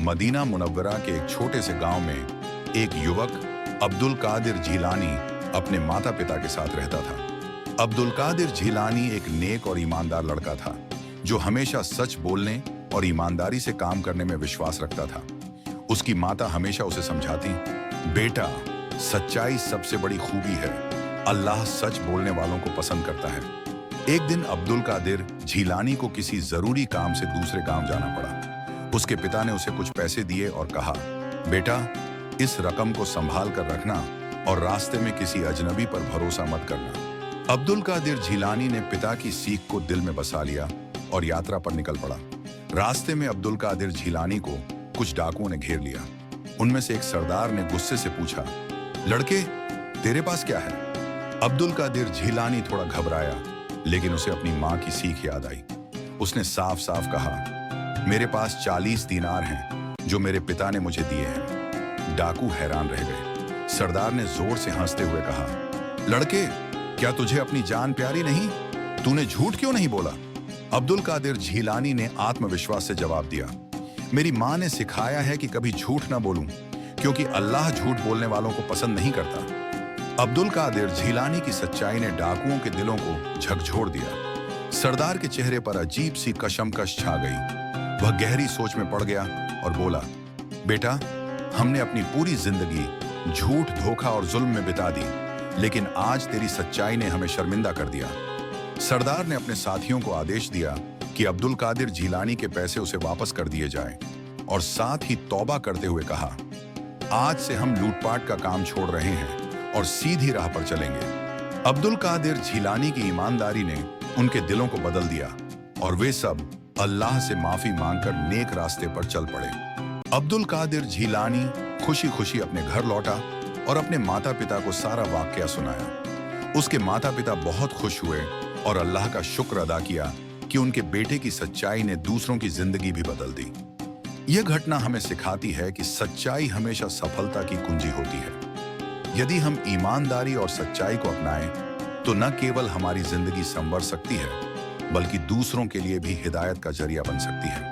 Medina Munawwara के एक छोटे से गांव में एक युवक अब्दुल कादिर झीलानी अपने माता पिता के साथ रहता था। अब्दुल कादिर झीलानी एक नेक और ईमानदार लड़का था जो हमेशा सच बोलने और ईमानदारी से काम करने में विश्वास रखता था। उसकी माता हमेशा उसे समझाती, बेटा, सच्चाई सबसे बड़ी खूबी है, अल्लाह सच बोलने वालों को पसंद करता है। एक दिन अब्दुल कादिर झीलानी को किसी जरूरी काम से दूसरे गांव जाना पड़ा। उसके पिता ने उसे कुछ पैसे दिए और कहा, बेटा, इस रकम को संभाल कर रखना और रास्ते में किसी अजनबी पर भरोसा मत करना। अब्दुल कादिर झीलानी ने पिता की सीख को दिल में बसा लिया और यात्रा पर निकल पड़ा। रास्ते में अब्दुल कादिर झीलानी को कुछ डाकुओं ने घेर लिया। उनमें से एक सरदार ने गुस्से से पूछा, लड़के, तेरे पास क्या है? अब्दुल कादिर झीलानी थोड़ा घबराया, लेकिन उसे अपनी माँ की सीख याद आई। उसने साफ साफ कहा, मेरे पास 40 दीनार हैं जो मेरे पिता ने मुझे दिए हैं। डाकू हैरान रह गए। सरदार ने जोर से हंसते हुए कहा, लड़के, क्या तुझे अपनी जान प्यारी नहीं? तूने झूठ क्यों नहीं बोला? अब्दुल कादिर झीलानी ने आत्मविश्वास से जवाब दिया, मेरी माँ ने सिखाया है कि कभी झूठ ना बोलूं, क्योंकि अल्लाह झूठ बोलने वालों को पसंद नहीं करता। अब्दुल कादिर झीलानी की सच्चाई ने डाकुओं के दिलों को झकझोर दिया। सरदार के चेहरे पर अजीब सी कशमकश छा गई। वह गहरी सोच में पड़ गया और बोला, बेटा, हमने अपनी पूरी जिंदगी झूठ, धोखा और जुल्म में बिता दी, लेकिन आज तेरी सच्चाई ने हमें शर्मिंदा कर दिया। सरदार ने अपने साथियों को आदेश दिया कि अब्दुल कादिर झीलानी के पैसे उसे वापस कर दिए जाएं और साथ ही तौबा करते हुए कहा, आज से हम लूटपाट का काम छोड़ रहे हैं और सीधी राह पर चलेंगे। अब्दुल कादिर झीलानी की ईमानदारी ने उनके दिलों को बदल दिया और वे सब अल्लाह से माफी मांगकर नेक रास्ते पर चल पड़े। अब्दुल कादिर झीलानी खुशी खुशी अपने घर लौटा और अपने माता पिता को सारा वाकया सुनाया। उसके माता पिता बहुत खुश हुए और अल्लाह का शुक्र अदा किया कि उनके बेटे की सच्चाई ने दूसरों की जिंदगी भी बदल दी। यह घटना हमें सिखाती है कि सच्चाई हमेशा सफलता की कुंजी होती है। यदि हम ईमानदारी और सच्चाई को अपनाएं, तो न केवल हमारी जिंदगी संवर सकती है, बल्कि दूसरों के लिए भी हिदायत का जरिया बन सकती है।